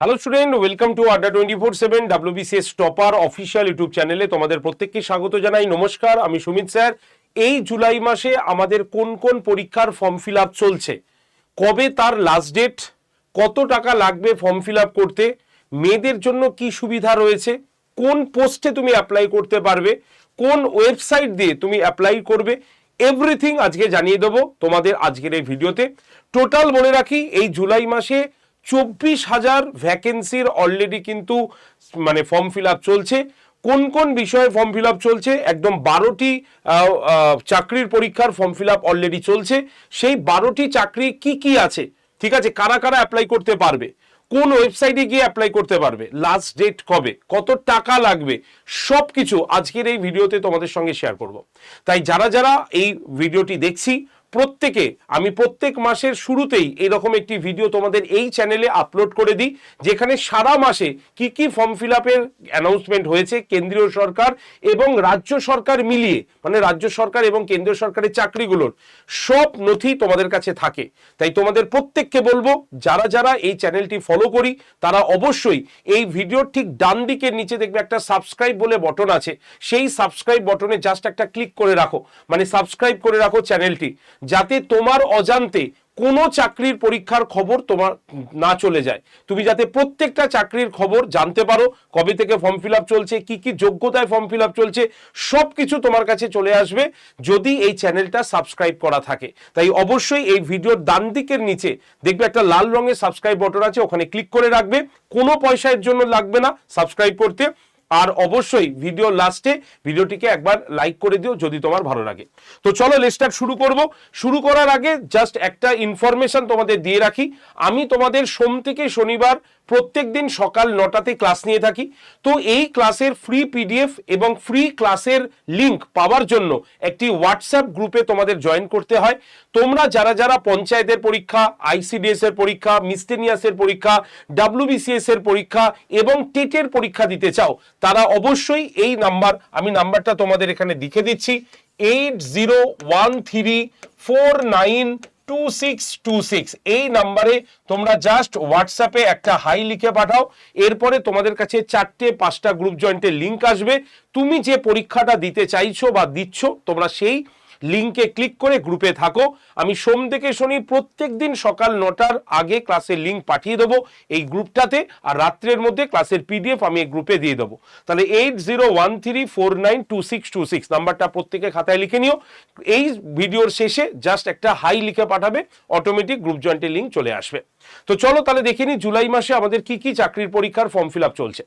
Hello student, welcome to আড্ডা 24/7 WBCS topper official YouTube চ্যানেলে তোমাদের প্রত্যেককে স্বাগত জানাই। নমস্কার, আমি সুমিত স্যার। এই জুলাই মাসে আমাদের কোন কোন পরীক্ষার ফর্ম ফিল আপ চলছে, কবে তার লাস্ট ডেট, কত টাকা লাগবে ফর্ম ফিল আপ করতে, মেয়েদের জন্য কি সুবিধা রয়েছে, কোন পোস্টে তুমি অ্যাপ্লাই করতে পারবে, কোন ওয়েবসাইট দিয়ে তুমি অ্যাপ্লাই করবে, এভরিথিং আজকে জানিয়ে দেবো তোমাদের আজকের এই ভিডিওতে। টোটাল বলে রাখি, এই জুলাই মাসে 24,000 ভ্যাকেন্সির অলরেডি কিন্তু ফর্ম ফিল আপ চলছে। কোন কোন বিষয়ে ফর্ম ফিল আপ চলছে, একদম 12টি চাকরির পরীক্ষার ফর্ম ফিল আপ অলরেডি চলছে। সেই 12টি চাকরি কি কি আছে, ঠিক আছে, কারা কারা অ্যাপ্লাই করতে পারবে, কোন ওয়েবসাইটে গিয়ে অ্যাপ্লাই করতে পারবে, লাস্ট ডেট কবে, কত টাকা লাগবে, সব কিছু আজকের এই ভিডিওতে তোমাদের সঙ্গে শেয়ার করব। তাই যারা যারা এই ভিডিওটি দেখছি প্রত্যেকে, আমি প্রত্যেক মাসের শুরুতেই এরকম একটি ভিডিও তোমাদের এই চ্যানেলে আপলোড করে দিই, যেখানে সারা মাসে কি কি ফর্ম ফিল আপের অ্যানাউন্সমেন্ট হয়েছে কেন্দ্রীয় সরকার এবং রাজ্য সরকার মিলিয়ে, রাজ্য সরকার এবং কেন্দ্রীয় সরকারের চাকরিগুলোর সব নথি তোমাদের কাছে থাকে। তাই তোমাদের প্রত্যেককে বলবো, যারা যারা এই চ্যানেলটি ফলো করি তারা অবশ্যই এই ভিডিওর ঠিক ডান দিকের নিচে দেখবে একটা সাবস্ক্রাইব বলে বটন আছে, সেই সাবস্ক্রাইব বটনে জাস্ট একটা ক্লিক করে রাখো, সাবস্ক্রাইব করে রাখো চ্যানেলটি, যাতে তোমার অজান্তে কোনো চাকরির পরীক্ষার খবর তোমার না চলে যায়। তুমি যাতে প্রত্যেকটা চাকরির খবর জানতে পারো, কবে থেকে ফর্ম ফিল আপ চলছে, কি কি যোগ্যতায় ফর্ম ফিল আপ চলছে, সব কিছু তোমার কাছে চলে আসবে যদি এই চ্যানেলটা সাবস্ক্রাইব করা থাকে। তাই অবশ্যই এই ভিডিওর ডান দিকের নিচে দেখবে একটা লাল রঙের সাবস্ক্রাইব বটন আছে, ওখানে ক্লিক করে রাখবে। কোনো পয়সার জন্য লাগবে না সাবস্ক্রাইব করতে। আর অবশ্যই ভিডিও লাস্টে ভিডিওটিকে একবার লাইক করে দিও যদি তোমার ভালো লাগে। তো চলো লেটস শুরু করব। শুরু করার আগে জাস্ট একটা ইনফরমেশন তোমাদের দিয়ে রাখি, আমি তোমাদের সোম থেকে শনিবার প্রত্যেক দিন সকাল 9টাতে ক্লাস নিয়ে থাকি। তো এই ক্লাসের ফ্রি পিডিএফ এবং ফ্রি ক্লাসের লিংক পাওয়ার জন্য একটি হোয়াটসঅ্যাপ গ্রুপে তোমাদের জয়েন করতে হয়। তোমরা যারা যারা পঞ্চায়েতের পরীক্ষা, ICDS এর পরীক্ষা, মিসটেনিয়াসের পরীক্ষা, WBCS এর পরীক্ষা এবং টেটের পরীক্ষা দিতে চাও, তারা অবশ্যই এই নাম্বার, আমি নাম্বারটা তোমাদের এখানে লিখে দিচ্ছি, 8013492626। এই নাম্বারে তোমরা জাস্ট হোয়াটসঅ্যাপে একটা হাই লিখে পাঠাও। এরপরে তোমাদের কাছে 4-5টা গ্রুপ জয়েন্টের লিঙ্ক আসবে। তুমি যে পরীক্ষাটা দিতে চাইছো বা দিচ্ছ, তোমরা সেই লিঙ্কে ক্লিক করে গ্রুপে থাকো। আমি সোম থেকে শনি প্রত্যেক দিন সকাল 9টার আগে ক্লাসের লিঙ্ক পাঠিয়ে দেবো এই গ্রুপটাতে, আর রাত্রের মধ্যে ক্লাসের পিডিএফ আমি এই গ্রুপে দিয়ে দেবো। তাহলে 8013492626 নাম্বারটা প্রত্যেকে খাতায় লিখে নিও। এই ভিডিওর শেষে জাস্ট একটা হাই লিখে পাঠাবে, অটোমেটিক গ্রুপ জয়েন্টের লিঙ্ক চলে আসবে। তো চলো তাহলে দেখে নিই জুলাই মাসে আমাদের কি কি চাকরির পরীক্ষার ফর্ম ফিল আপ চলছে।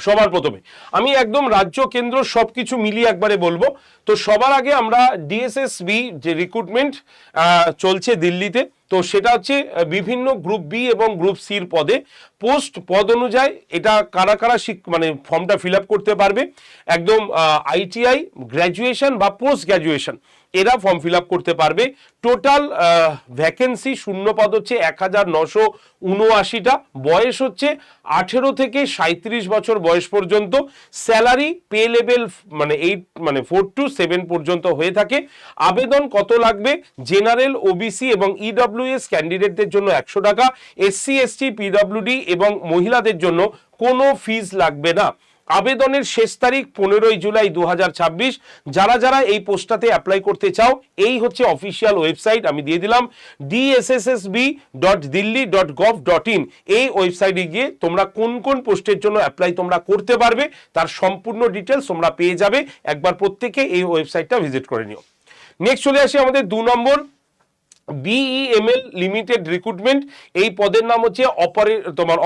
সবার প্রথমে আমি একদম রাজ্য কেন্দ্র সবকিছু মিলিয়ে একবারে বলবো। তো সবার আগে আমরা DSSB যে রিক্রুটমেন্ট চলছে দিল্লিতে, তো সেটা হচ্ছে বিভিন্ন গ্রুপ বি এবং গ্রুপ সির পদে। পোস্ট পদ অনুযায়ী এটা কারা কারা ফর্মটা ফিল আপ করতে পারবে, একদম ITI গ্র্যাজুয়েশন বা পোস্ট গ্র্যাজুয়েশন এরা ফর্ম ফিল আপ করতে পারবে। টোটাল ভ্যাকেন্সি শূন্য পদ হচ্ছে 1979টা। বয়স হচ্ছে 18 থেকে 37 বছর বয়স পর্যন্ত। স্যালারি পে লেভেল 4 to 7 পর্যন্ত হয়ে থাকে। আবেদন কত লাগবে, জেনারেল, OBC এবং EWS ক্যান্ডিডেটদের জন্য 100 টাকা, SC ST PWD এবং মহিলাদের জন্য কোনো ফিজ লাগবে না। আবেদনের শেষ তারিখ 15 জুলাই 2026। যারা যারা এই পোস্টটাতে অ্যাপ্লাই করতে চাও, এই হচ্ছে অফিসিয়াল ওয়েবসাইট, আমি দিয়ে দিলাম dssb.delhi.gov.in। এই ওয়েবসাইটে গিয়ে তোমরা কোন কোন পোস্টের জন্য অ্যাপ্লাই তোমরা করতে পারবে তার সম্পূর্ণ ডিটেলস তোমরা পেয়ে যাবে। একবার প্রত্যেকে এই ওয়েবসাইটটা ভিজিট করে নিও। নেক্সট চলে আসি আমাদের 2 নম্বর, BEML লিমিটেড রিক্রুটমেন্ট। এই পদের নাম হচ্ছে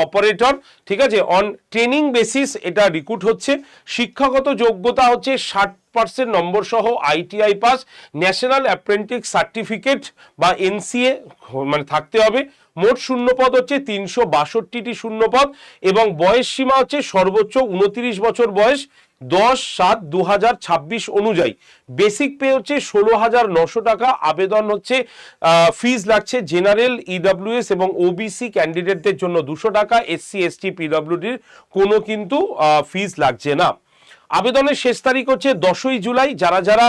অপারেটর, ঠিক আছে, অন ট্রেনিং বেসিস এটা রিক্রুট হচ্ছে। শিক্ষাগত যোগ্যতা হচ্ছে 60% নম্বর সহ ITI pass, national apprentice certificate বা NCA থাকতে হবে। মোট শূন্যপদ হচ্ছে 362টি শূন্যপদ এবং বয়স সীমা হচ্ছে সর্বোচ্চ 29 বছর বয়স 10/7/2026 অনুযায়ী। বেসিক পে হচ্ছে 16,900 টাকা। আবেদন হচ্ছে ফিজ লাগছে জেনারেল, EWS এবং OBC ক্যান্ডিডেটদের জন্য 200 টাকা, SC ST PWDর কোনো কিন্তু ফিজ লাগছে না। আবেদনের শেষ তারিখ হচ্ছে 10ই জুলাই। যারা যারা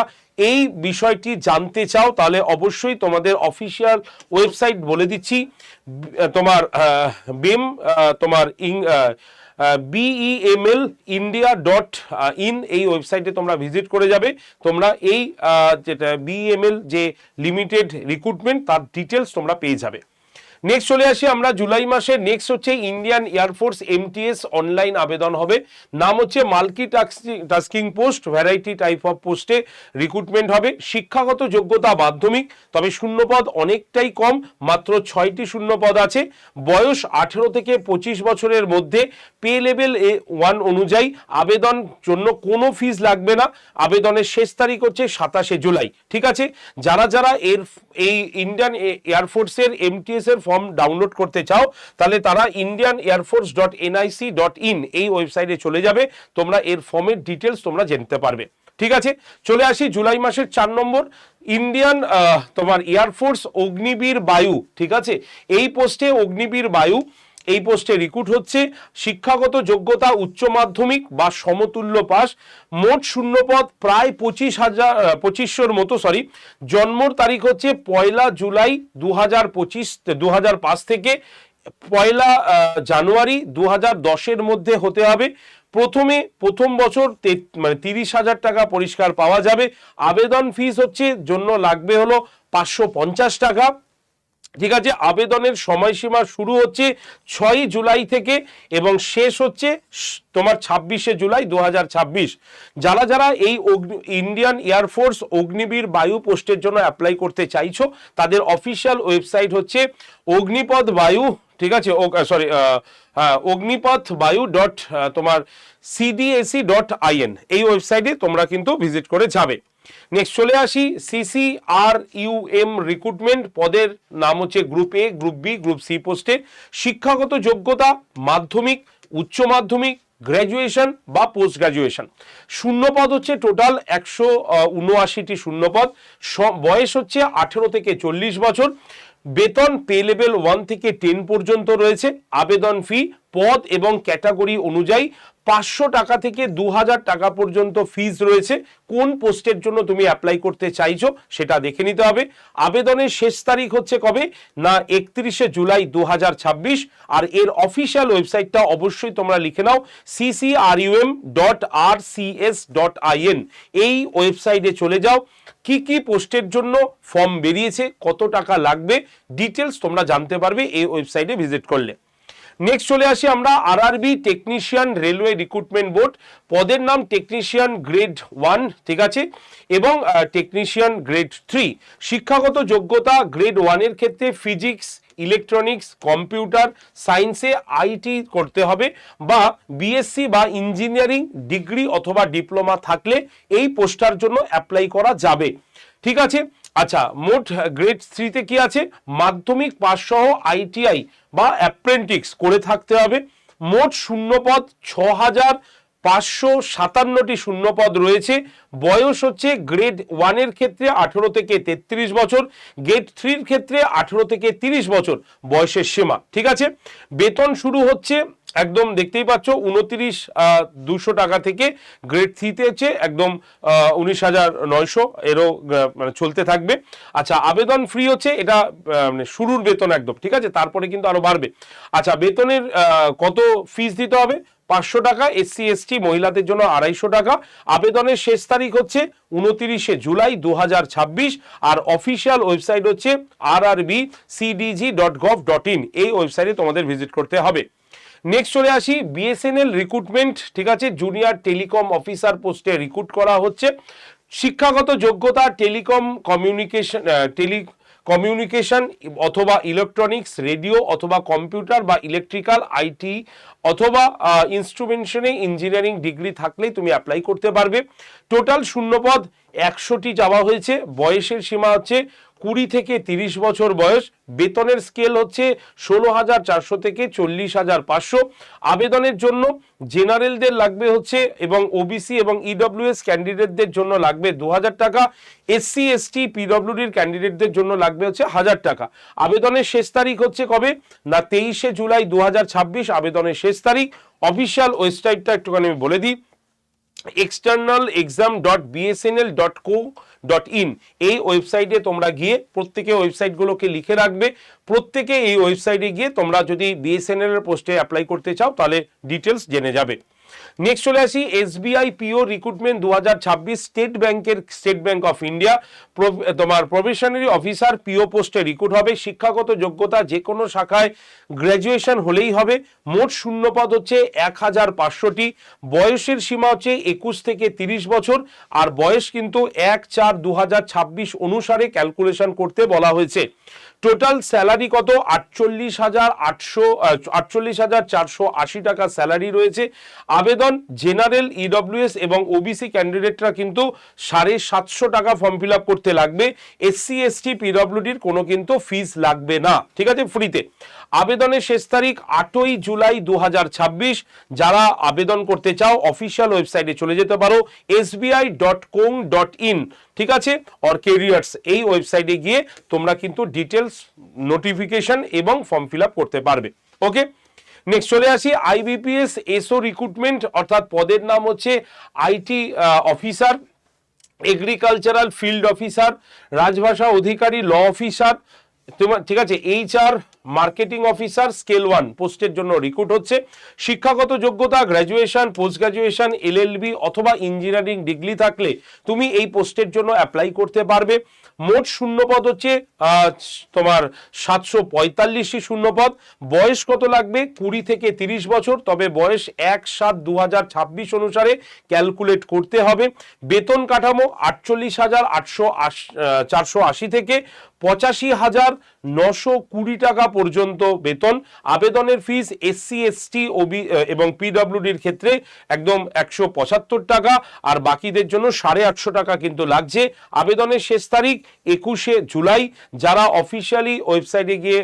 এই বিষয়টি জানতে চাও তাহলে অবশ্যই তোমাদের অফিসিয়াল ওয়েবসাইট বলে দিচ্ছি, তোমার বিম তোমার BEML India.in এই ওয়েবসাইটে তোমরা ভিজিট করে যাবে। তোমরা এই যেটা BEML যে লিমিটেড রিক্রুটমেন্ট তার ডিটেলস তোমরা পেয়ে যাবে। নেক্সট চলে আসি আমরা জুলাই মাসে। নেক্সট হচ্ছে ইন্ডিয়ান এয়ারফোর্স MTS অনলাইন আবেদন হবে। নাম হচ্ছে multi tasking post, variety type of পোস্টে রিক্রুটমেন্ট হবে। শিক্ষাগত যোগ্যতা মাধ্যমিক, তবে শূন্যপদ অনেকটাই কম, মাত্র 6টি শূন্যপদ আছে। বয়স 18 থেকে 25 বছরের মধ্যে। পে লেভেল A1 অনুযায়ী। আবেদন জন্য কোনো ফিস লাগবে না। আবেদনের শেষ তারিখ হচ্ছে 27শে জুলাই। ঠিক আছে, যারা যারা এই ইন্ডিয়ান এয়ারফোর্সের MTS এর ফর্ম ডাউনলোড করতে চাও তাহলে তারা indianairforce.nic.in এই ওয়েবসাইটে চলে যাবে, তোমরা এর ফর্মের ডিটেলস তোমরা জানতে পারবে। ঠিক আছে, চলে আসি জুলাই মাসের 4 নম্বর ইন্ডিয়ান তোমার এয়ারফোর্স অগ্নিবীর বায়ু। ঠিক আছে, এই পোস্টে অগ্নিবীর বায়ু, এই পোস্টে রিক্রুট হচ্ছে। শিক্ষাগত যোগ্যতা উচ্চ মাধ্যমিক বা সমতুল্য পাস। মোট শূন্যপদ প্রায় 2500 মতো। জন্মর তারিখ হচ্ছে 1 জুলাই 2005 থেকে 1 জানুয়ারি 2010 মধ্যে হতে হবে। প্রথম বছর 30,000 টাকা পরিষ্কার পাওয়া যাবে। আবেদন ফিস হচ্ছে জন্য লাগবে হলো 550 টাকা। ঠিক আছে, আবেদনের সময়সীমা শুরু হচ্ছে 6 জুলাই থেকে এবং শেষ হচ্ছে তোমার 26শে জুলাই 2026। যারা যারা এই ইন্ডিয়ান এয়ারফোর্স অগ্নিবীর বায়ু পোস্টের জন্য অ্যাপ্লাই করতে চাইছো তাদের অফিসিয়াল ওয়েবসাইট হচ্ছে অগ্নিপথ বায়ু। ঠিক আছে, অগ্নিপথ বায়ু তোমার CDAC.in এই ওয়েবসাইটে তোমরা কিন্তু ভিজিট করে যাবে। নেক্সট চলে আসি CCRUM রিক্রুটমেন্ট। পদের নাম হচ্ছে group A, group B, group C পোস্টে। শিক্ষাগত যোগ্যতা মাধ্যমিক, উচ্চ মাধ্যমিক, গ্র্যাজুয়েশন বা পোস্ট গ্র্যাজুয়েশন। শূন্যপদ হচ্ছে টোটাল 179টি শূন্যপদ। বয়স হচ্ছে 18 থেকে 40 বছর। বেতন পে লেভেল 1 থেকে 10 পর্যন্ত রয়েছে। আবেদন ফি পদ এবং ক্যাটাগরি অনুযায়ী 500 টাকা থেকে 2000 টাকা পর্যন্ত ফিস রয়েছে। কোন পোস্টের জন্য তুমি অ্যাপ্লাই করতে চাইছো সেটা দেখে নিতে হবে। আবেদনের শেষ তারিখ হচ্ছে কবে না 31শে জুলাই 2026। আর এর অফিসিয়াল ওয়েবসাইটটা অবশ্যই তোমরা লিখে নাও ccrum.rcs.in এই ওয়েবসাইটে চলে যাও। কি কি পোস্টের জন্য ফর্ম বেরিয়েছে, কত টাকা লাগবে, ডিটেলস তোমরা জানতে পারবে এই ওয়েবসাইটে ভিজিট করলে। নেক্সট চলে আসি আমরা RRB technician railway recruitment board. পদের নাম টেকনিশিয়ান গ্রেড 1। ঠিক আছে, এবং টেকনিশিয়ান গ্রেড 3। শিক্ষাগত যোগ্যতা গ্রেড 1 এর ক্ষেত্রে ফিজিক্স, ইলেকট্রনিক্স, কম্পিউটার সায়েন্সে IT করতে হবে বা BSc বা ইঞ্জিনিয়ারিং ডিগ্রি অথবা ডিপ্লোমা থাকলে এই পোস্টটার জন্য অ্যাপ্লাই করা যাবে। ঠিক আছে, আচ্ছা, মোট গ্রেড 3তে কি আছে, মাধ্যমিক পাস সহ ITI বা অ্যাপ্রেন্টিক্স করে থাকতে হবে। মোট শূন্যপদ 6557টি শূন্যপদ রয়েছে। বয়স হচ্ছে গ্রেড 1 এর ক্ষেত্রে 18 থেকে 33 বছর, গ্রেড 3 এর ক্ষেত্রে 18 থেকে 30 বছর বয়সের সীমা। ঠিক আছে, বেতন শুরু হচ্ছে একদম দেখতেই পাচ্ছ 29,200 টাকা থেকে। গ্রেড 3তে হচ্ছে একদম 19,900 এরও মানে চলতে থাকবে। আচ্ছা, আবেদন ফ্রি হচ্ছে, এটা মানে শুরুর বেতন একদম। ঠিক আছে, তারপরে কিন্তু আরো বাড়বে। আচ্ছা, বেতনের কত ফিস দিতে হবে, 500 টাকা। SC ST মহিলাদের জন্য 250 টাকা। আবেদনের শেষ তারিখ হচ্ছে 29শে জুলাই 2026। আর অফিসিয়াল ওয়েবসাইট হচ্ছে rrbcdg.gov.in এই ওয়েবসাইটে তোমাদের ভিজিট করতে হবে। নেক্সট চলে আসি BSNL রিক্রুটমেন্ট। ঠিক আছে, জুনিয়র টেলিকম অফিসার পোস্টে রিক্রুট করা হচ্ছে। শিক্ষাগত যোগ্যতা কমিউনিকেশন অথবা ইলেকট্রনিক্স, রেডিও অথবা কম্পিউটার বা ইলেকট্রিক্যাল, IT অথবা ইনস্ট্রুমেন্টেশনে ইঞ্জিনিয়ারিং ডিগ্রি থাকলেই তুমি অ্যাপ্লাই করতে পারবে। টোটাল শূন্যপদ 100টি চাওয়া হয়েছে। বয়সের সীমা হচ্ছে 20 থেকে 30 বছর বয়স। বেতনের স্কেল হচ্ছে 16,400 থেকে 40,500। আবেদনের জন্য জেনারেলদের লাগবে হচ্ছে এবং OBC এবং EWS ক্যান্ডিডেটদের জন্য লাগবে 2000 টাকা। SC ST PWDর ক্যান্ডিডেটদের জন্য লাগবে হচ্ছে 1000 টাকা। আবেদনের শেষ তারিখ হচ্ছে কবে না 23শে জুলাই 2026 আবেদনের শেষ তারিখ। অফিসিয়াল ওয়েবসাইটটা একটুখানি আমি বলে দিই, externalexam.bsnl.co www.bsnl.in এই ওয়েবসাইটে তোমরা গিয়ে প্রত্যেকে ওয়েবসাইটগুলোকে লিখে রাখবে, প্রত্যেকে এই ওয়েবসাইটে গিয়ে তোমরা যদি বিএসএনএল এর পোস্টে অ্যাপ্লাই করতে চাও তাহলে ডিটেলস জেনে যাবে। নেক্সট চলে আসি SBI PO recruitment 2026 state bank of India তোমার প্রফেশনারি অফিসার পিও পোস্টে রিক্রুট হবে। শিক্ষাগত যোগ্যতা যে কোনো শাখায় গ্র্যাজুয়েশন হলেই হবে। মোট শূন্যপদ হচ্ছে 1500টি। বয়সের সীমা হচ্ছে 21 থেকে 30 বছর, আর বয়স কিন্তু 1/4/2026 অনুসারে ক্যালকুলেশন করতে বলা হয়েছে। টোটাল স্যালারি কত? 48,480 টাকা স্যালারি রয়েছে। আবেদন জেনারেল, ইডব্লিউএস এবং ওবিসি ক্যান্ডিডেটরা কিন্তু 750 টাকা ফর্ম ফিল আপ করতে লাগবে। এসসি এসটি পিডব্লিউডির কোনো কিন্তু ফিস লাগবে না, ঠিক আছে, ফ্রিতে। আবেদনের শেষ তারিখ 8ই জুলাই 2026। যারা আবেদন করতে চাও অফিসিয়াল ওয়েবসাইটে চলে যেতে পারো sbi.com.in, ঠিক আছে, অর ক্যারিয়ার্স এই ওয়েবসাইটে গিয়ে তোমরা কিন্তু ডিটেলস, নোটিফিকেশন এবং ফর্ম ফিল আপ করতে পারবে। ওকে, নেক্সট চলে আসি আইবিপিএস এসও রিক্রুটমেন্ট, অর্থাৎ পদের নাম হচ্ছে IT officer, agricultural field officer, রাজভাষা অধিকারী, ল অফিসার, ঠিক আছে, এইচআর মার্কেটিং অফিসার স্কেল 1 পোস্টের জন্য রিক্রুট হচ্ছে। শিক্ষাগত যোগ্যতা গ্র্যাজুয়েশন, পোস্ট গ্র্যাজুয়েশন, এলএলবি অথবা ইঞ্জিনিয়ারিং ডিগ্রি থাকলে তুমি এই পোস্টের জন্য অ্যাপ্লাই করতে পারবে। মোট শূন্যপদ হচ্ছে তোমার 745টি শূন্যপদ। বয়স কত লাগবে? 20 থেকে 30 বছর, তবে বয়স 1/7/2026 অনুসারে ক্যালকুলেট করতে হবে। বেতন কাঠামো 48,480 থেকে 85,920 টাকা পর্যন্ত বেতন। আবেদনের ফিস এসসি এসটি ওবি এবং পিডব্লিউডির ক্ষেত্রে একদম 175 টাকা, আর বাকিদের জন্য 850 টাকা কিন্তু লাগছে। আবেদনের শেষ তারিখ 21শে জুলাই। যারা অফিসিয়ালি ওয়েবসাইটে গিয়ে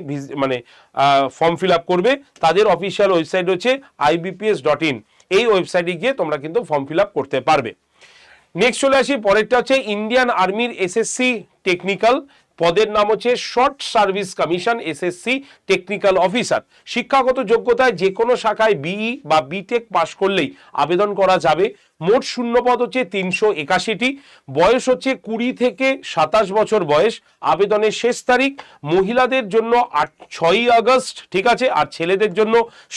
ফর্ম ফিল আপ করবে তাদের অফিসিয়াল ওয়েবসাইট হচ্ছে ibps.in, এই ওয়েবসাইটে গিয়ে তোমরা কিন্তু ফর্ম ফিল আপ করতে পারবে। নেক্সট চলে আসি পরেরটা হচ্ছে ইন্ডিয়ান আর্মির এসএসসি টেকনিক্যাল, পদের নাম হচ্ছে short service commission SSC technical officer. শিক্ষাগত যোগ্যতায় যে কোনো শাখায় বিই বা বিটেক পাশ করলেই আবেদন করা যাবে। মোট শূন্যপদ হচ্ছে 381টি। বয়স হচ্ছে 20 থেকে 27 বছর বয়স। আবেদনের শেষ তারিখ মহিলাদের জন্য 6ই আগস্ট, ঠিক আছে, আর ছেলেদের জন্য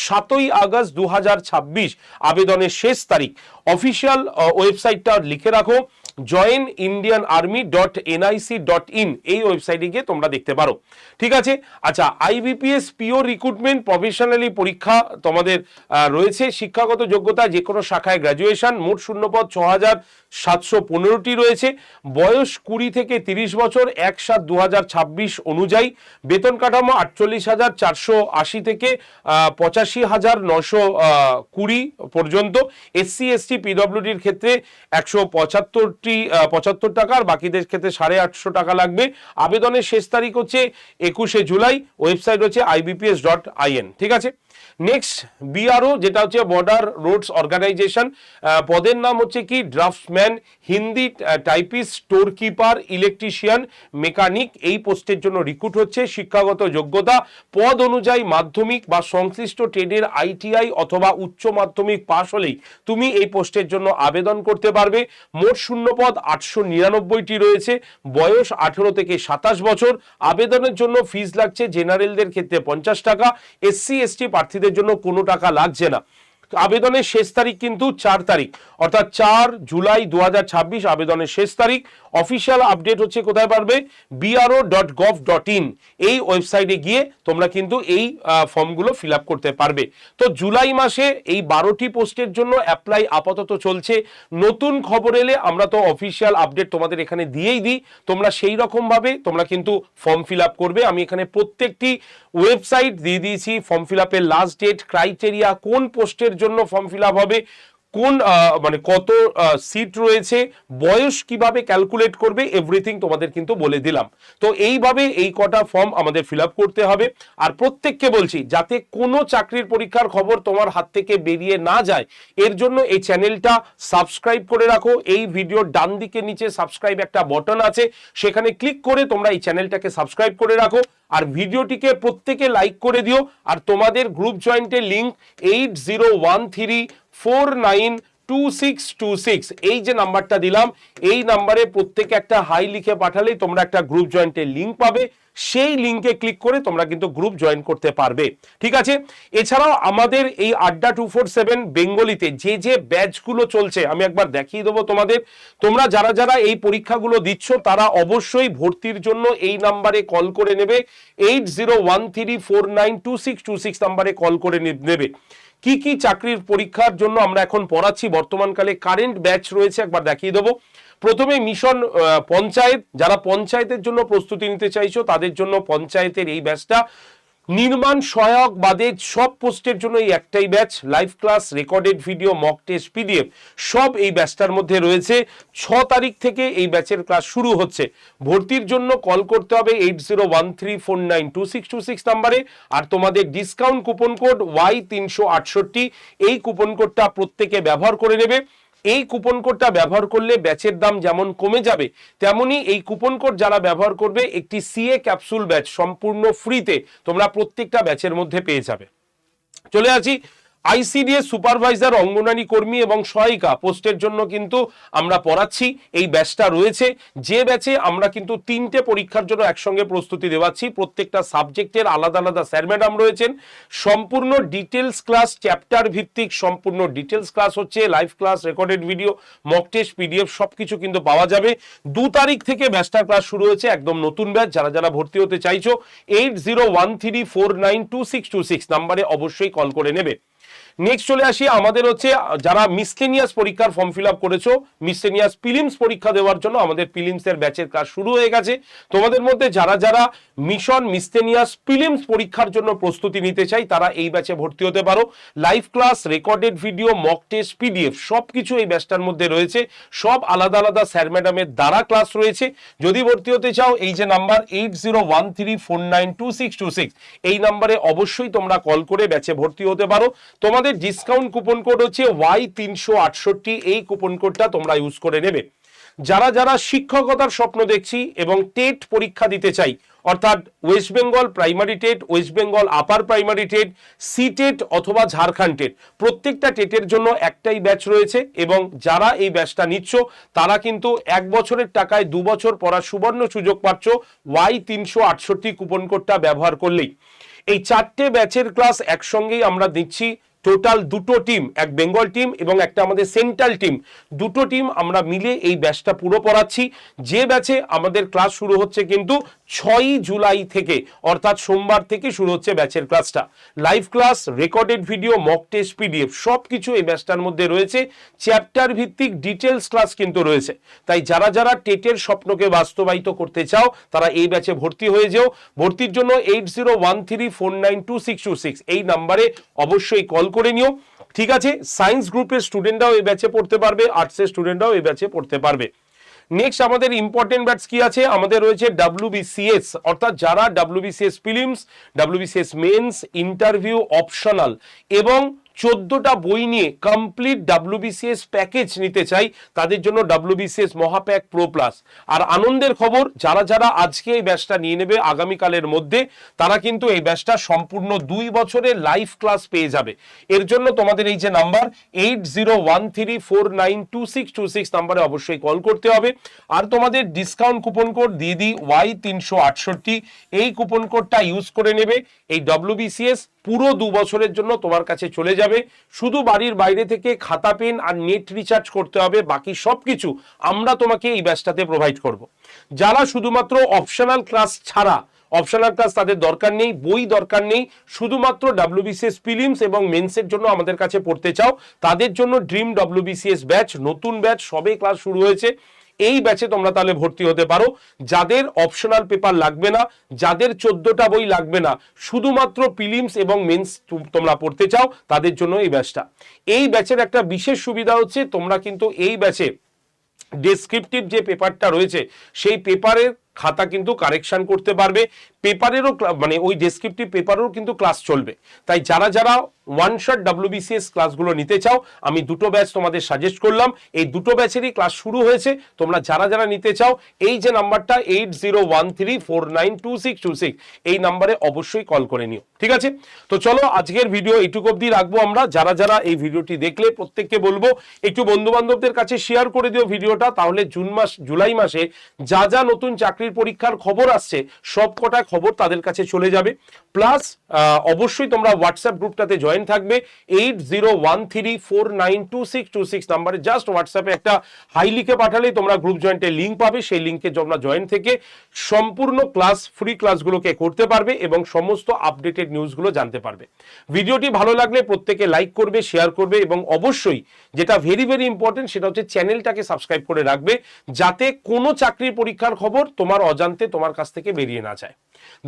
7ই আগস্ট 2026 আবেদনের শেষ তারিখ। অফিসিয়াল ওয়েবসাইটটা লিখে রাখো joinindianarmy.nic.in, এই ওয়েবসাইটে গিয়ে তোমরা দেখতে পারো, ঠিক আছে। আচ্ছা, আইবিপিএস পিও রিক্রুটমেন্ট প্রফেশনালি পরীক্ষা তোমাদের রয়েছে। শিক্ষাগত যোগ্যতা যে কোনো শাখায় গ্র্যাজুয়েশন। মোট শূন্যপদ 6,715টি রয়েছে। বয়স 20 থেকে 30 বছর 1/7/2026 অনুযায়ী। বেতন কাঠামো 48,480 থেকে 85,920 পর্যন্ত। এসসি এসটি পিডব্লিউডির ক্ষেত্রে 175 টাকা, আর বাকিদের ক্ষেত্রে 850 টাকা লাগবে। আবেদনের শেষ তারিখ হচ্ছে 21শে জুলাই। ওয়েবসাইট হচ্ছে ibps.in, ঠিক আছে। নেক্সট বিআরও, যেটা হচ্ছে বর্ডার রোডস অর্গানাইজেশন, পদের নাম হচ্ছে কি draughtsman, Hindi typist, store keeper, electrician, mechanic, এই পোস্টের জন্য রিক্রুট হচ্ছে। শিক্ষাগত যোগ্যতা পদ অনুযায়ী মাধ্যমিক বা সংশ্লিষ্ট ট্রেডের আইটিআই অথবা উচ্চ মাধ্যমিক পাশ হলেই তুমি এই পোস্টের জন্য আবেদন করতে পারবে। মোট শূন্যপদ 899টি রয়েছে। বয়স 18 থেকে 27 বছর। আবেদনের জন্য ফিস লাগছে জেনারেলদের ক্ষেত্রে 50 টাকা, এসসি এসটি প্রার্থীদের জন্য কোনো টাকা লাগছে না। আবেদনের শেষ তারিখ কিন্তু 4 তারিখ, অর্থাৎ 4 জুলাই 2026 আবেদনের শেষ তারিখ। অফিসিয়াল আপডেট হচ্ছে কোথায় পারবে? bro.gov.in, এই ওয়েবসাইটে গিয়ে তোমরা কিন্তু এই ফর্মগুলো ফিল আপ করতে পারবে। তো জুলাই মাসে এই 12টি পোস্টের জন্য অ্যাপ্লাই আপাতত চলছে। নতুন খবর এলে আমরা তো অফিসিয়াল আপডেট তোমাদের এখানে দিয়েই দিই, তোমরা সেই রকমভাবে তোমরা কিন্তু ফর্ম ফিল আপ করবে। আমি এখানে প্রত্যেকটি ওয়েবসাইট দিয়ে দিয়েছি, ফর্ম ফিল আপের লাস্ট ডেট, ক্রাইটেরিয়া, কোন পোস্টের জন্য ফর্ম ফিল আপ হবে, কোন কত সিট রয়েছে, বয়স কিভাবে ক্যালকুলেট করবে, এভরিথিং তোমাদের কিন্তু বলে দিলাম। তো এইভাবে এই কটা ফর্ম আমাদের ফিল আপ করতে হবে। আর প্রত্যেককে বলছি, যাতে কোনো চাকরির পরীক্ষার খবর তোমার হাত থেকে বেরিয়ে না যায়, এর জন্য এই চ্যানেলটা সাবস্ক্রাইব করে রাখো। এই ভিডিওর ডান দিকে নিচে সাবস্ক্রাইব একটা বটন আছে, সেখানে ক্লিক করে তোমরা এই চ্যানেলটাকে সাবস্ক্রাইব করে রাখো। আর ভিডিওটিকে প্রত্যেকে লাইক করে দিও। আর তোমাদের গ্রুপ জয়েন্টের লিঙ্ক 801349 2626 এই যে নাম্বারটা দিলাম, এই নাম্বারে প্রত্যেকে একটা হাই লিখে পাঠালেই তোমরা একটা গ্রুপ জয়েন্টের লিঙ্ক পাবে। সেই লিঙ্কে ক্লিক করে তোমরা কিন্তু গ্রুপ জয়েন করতে পারবে, ঠিক আছে। এছাড়াও আমাদের এই আড্ডা 247 বেঙ্গলিতে যে যে ব্যাচগুলো চলছে আমি একবার দেখিয়ে দেবো তোমাদের। তোমরা যারা যারা এই পরীক্ষাগুলো দিচ্ছ তারা অবশ্যই ভর্তির জন্য এই নাম্বারে কল করে নেবে, 8013492626 নাম্বারে কল করে নেবে। কি কি চাকরির পরীক্ষার জন্য আমরা এখন পড়াচ্ছি বর্তমানকালে কারেন্ট ব্যাচ রয়েছে একবার দেখিয়ে দেবো। প্রথমে মিশন পঞ্চায়েত, যারা পঞ্চায়েতের জন্য প্রস্তুতি নিতে চাইছো তাদের জন্য পঞ্চায়েতের এই ব্যাচটা। নির্মাণ সহায়ক বাদে সব পোস্টের জন্য এই একটাই batch, live class, recorded video, mock test, PDF সব এই ব্যাচটার মধ্যে রয়েছে। 6 তারিখ থেকে এই ব্যাচের ক্লাস শুরু হচ্ছে। ভর্তির জন্য কল করতে হবে 8013492626 নাম্বারে। আর তোমাদের ডিসকাউন্ট কুপন কোড Y368, এই কুপন কোডটা প্রত্যেকে ব্যবহার করে নেবে। এই কুপন কোডটা ব্যবহার করলে ব্যাচের দাম যেমন কমে যাবে, তেমনি এই কুপন কোড যারা ব্যবহার করবে একটি সিএ ক্যাপসুল ব্যাচ সম্পূর্ণ ফ্রিতে তোমরা প্রত্যেকটা ব্যাচের মধ্যে পেয়ে যাবে। চলে আসি আইসিডিএস সুপারভাইজার, অঙ্গনারী কর্মী এবং সহায়িকা পোস্টের জন্য কিন্তু আমরা পড়াচ্ছি। এই ব্যাচটা রয়েছে, যে ব্যাচে আমরা কিন্তু 3টে পরীক্ষার জন্য একসঙ্গে প্রস্তুতি দেওয়াচ্ছি। প্রত্যেকটা সাবজেক্টের আলাদা আলাদা স্যার ম্যাডাম রয়েছেন। সম্পূর্ণ ডিটেলস ক্লাস, চ্যাপ্টার ভিত্তিক সম্পূর্ণ ডিটেলস ক্লাস হচ্ছে। Live class, recorded video, mock test, PDF সবকিছু কিন্তু পাওয়া যাবে। 2 তারিখ থেকে ব্যাচটার ক্লাস শুরু হয়েছে, একদম নতুন ব্যাচ। যারা যারা ভর্তি হতে চাইছো 8013492626 নাম্বারে অবশ্যই কল করে নেবে। নেক্সট চলে আসি আমাদের হচ্ছে যারা মিসলেনিয়াস পরীক্ষার ফর্ম ফিল আপ করেছো, মিসলেনিয়াস প্রিলিমস পরীক্ষা দেওয়ার জন্য আমাদের প্রিলিমসের ব্যাচের ক্লাস শুরু হয়ে গেছে। তোমাদের মধ্যে যারা যারা মিশন মিসলেনিয়াস প্রিলিমস পরীক্ষার জন্য প্রস্তুতি নিতে চাই তারা এই ব্যাচে ভর্তি হতে পারো। Live class, recorded video, mock test, PDF সবকিছু এই ব্যাচটার মধ্যে রয়েছে। সব আলাদা আলাদা স্যার ম্যাডামের দ্বারা ক্লাস রয়েছে। যদি ভর্তি হতে চাও এই যে নাম্বার 8013492626 এই নাম্বারে অবশ্যই তোমরা কল করে ব্যাচে ভর্তি হতে পারো। তোমাদের ডিসকাউন্ট কুপন কোড হচ্ছে Y368, এই কুপন কোডটা তোমরা ইউজ করে নেবে। যারা যারা শিক্ষকতার স্বপ্ন দেখছি এবং টেট পরীক্ষা দিতে চাই, অর্থাৎ West Bengal primary TET, West Bengal upper primary TET, C TET অথবা ঝাড়খণ্ড টেট, প্রত্যেকটা টেটের জন্য একটাই ব্যাচ রয়েছে। এবং যারা এই ব্যাচটা নিচ্ছ তারা কিন্তু 1 বছরের টাকায় 2 বছর পড়ার সুবর্ণ সুযোগ পাচ্ছ Y368 কুপন কোডটা ব্যবহার করলেই। এই 4টে ব্যাচের ক্লাস একসঙ্গেই আমরা দিচ্ছি। টোটাল 2টো টিম, এক বেঙ্গল টিম এবং একটা আমাদের সেন্ট্রাল টিম, 2টো টিম আমরা মিলে এই ব্যাচটা পুরো পড়াচ্ছি। যে ব্যাচে আমাদের ক্লাস শুরু হচ্ছে কিন্তু 6ই জুলাই থেকে, অর্থাৎ সোমবার থেকে শুরু হচ্ছে ব্যাচের ক্লাসটা। Live class, recorded video, mock test, PDF সবকিছু এই ব্যাচটার মধ্যে রয়েছে। চ্যাপ্টার ভিত্তিক ডিটেলস ক্লাস কিন্তু রয়েছে। তাই যারা যারা টেটের স্বপ্নকে বাস্তবায়িত করতে চাও তারা এই ব্যাচে ভর্তি হয়ে যাও। ভর্তির জন্য 8013492626 এই নাম্বারে অবশ্যই কল করে নিও, ঠিক আছে। সায়েন্স গ্রুপের স্টুডেন্টরাও এই ব্যাচে পড়তে পারবে, আর্টসের স্টুডেন্টরাও এই ব্যাচে পড়তে পারবে। নেক্সট আমাদের ইম্পর্টেন্ট ব্যাচ কি আছে, আমাদের রয়েছে WBCS, অর্থাৎ যারা WBCS prelims, WBCS mains, interview, optional এবং 14টা বই নিয়ে কমপ্লিট WBCS প্যাকেজ নিতে চাই তাদের জন্য WBCS মহাপ্যাক প্রো প্লাস। আর আনন্দের খবর, যারা যারা আজকে এই ব্যাচটা নিয়ে নেবে আগামীকালের মধ্যে তারা কিন্তু এই ব্যাচটা সম্পূর্ণ 2 বছরের লাইভ ক্লাস পেয়ে যাবে। এর জন্য তোমাদের এই যে নাম্বার 8013492626 নাম্বারে অবশ্যই কল করতে হবে। আর তোমাদের ডিসকাউন্ট কুপন কোড দিয়ে দিই Y368, এই কুপন কোডটা ইউজ করে নেবে। এই WBCS পুরো 2 বছরের জন্য তোমার কাছে চলে যাবে। শুধু বাড়ির বাইরে থেকে খাতা পেন আর নেট রিচার্জ করতে হবে, বাকি সবকিছু আমরা তোমাকে এই ব্যাচটাতে প্রোভাইড করব। যারা শুধুমাত্র অপশনাল ক্লাস ছাড়া, অপশনাল ক্লাস তাদের দরকার নেই, বই দরকার নেই, শুধুমাত্র WBCS প্রিলিমস এবং মেন্সের জন্য আমাদের কাছে পড়তে চাও, তাদের জন্য ড্রিম WBCS ব্যাচ, নতুন ব্যাচ সবে ক্লাস শুরু হয়েছে। এই ব্যাচে তোমরা তাহলে ভর্তি হতে পারো। যাদের অপশনাল পেপার লাগবে না, যাদের 14টা বই লাগবে না, শুধুমাত্র প্রিলিমস এবং মেন্স তোমরা পড়তে চাও তাদের জন্য এই ব্যাচটা। এই ব্যাচের একটা বিশেষ সুবিধা হচ্ছে তোমরা কিন্তু এই ব্যাচে ডেসক্রিপটিভ যে পেপারটা রয়েছে সেই পেপারের খাতা কিন্তু কারেকশন করতে পারবে। পেপারেরও মানে ওই ডেসক্রিপটিভ পেপারেরও কিন্তু ক্লাস চলবে। তাই যারা যারা ওয়ান শট WBCS ক্লাসগুলো নিতে চাও, আমি দুটো ব্যাচ তোমাদের সাজেস্ট করলাম। এই দুটো ব্যাচেরই ক্লাস শুরু হয়েছে। তোমরা যারা যারা নিতে চাও, এই যে নাম্বারটা 8013492626, এই নাম্বারে অবশ্যই কল করে নিও, ঠিক আছে? তো চলো আজকের ভিডিও এইটুকু অবধি রাখবো আমরা। যারা যারা এই ভিডিওটি দেখলে প্রত্যেককে বলবো একটু বন্ধু বান্ধবদের কাছে শেয়ার করে দিও ভিডিওটা, তাহলে জুলাই মাসে যা যা নতুন চাকরির পরীক্ষার খবর আসছে সব কটা খবর তাদের কাছে চলে যাবে। প্লাস অবশ্যই তোমরা হোয়াটসঅ্যাপ গ্রুপটাতে জয়েন থাকবে। 8013492626 নাম্বারে জাস্ট হোয়াটসঅ্যাপে একটা হাই লিখে পাঠালেই তোমরা গ্রুপ জয়েন্টের লিঙ্ক পাবে। সেই লিঙ্কে তোমরা জয়েন থেকে সম্পূর্ণ ক্লাস, ফ্রি ক্লাসগুলোকে করতে পারবে এবং সমস্ত আপডেটেড নিউজগুলো জানতে পারবে। ভিডিওটি ভালো লাগলে প্রত্যেকে লাইক করবে, শেয়ার করবে এবং অবশ্যই যেটা ভেরি ভেরি ইম্পর্টেন্ট সেটা হচ্ছে চ্যানেলটাকে সাবস্ক্রাইব করে রাখবে, যাতে কোনো চাকরির পরীক্ষার খবর তোমার অজান্তে তোমার কাছ থেকে বেরিয়ে না যায়।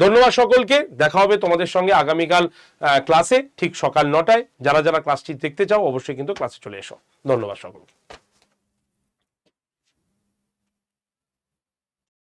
ধন্যবাদ সকলকে। দেখা হবে তোমাদের সঙ্গে আগামীকাল ক্লাসে ঠিক সকাল 9টায়। যারা যারা ক্লাসটি দেখতে চাও অবশ্যই কিন্তু ক্লাসে চলে এসো। ধন্যবাদ সকলকে।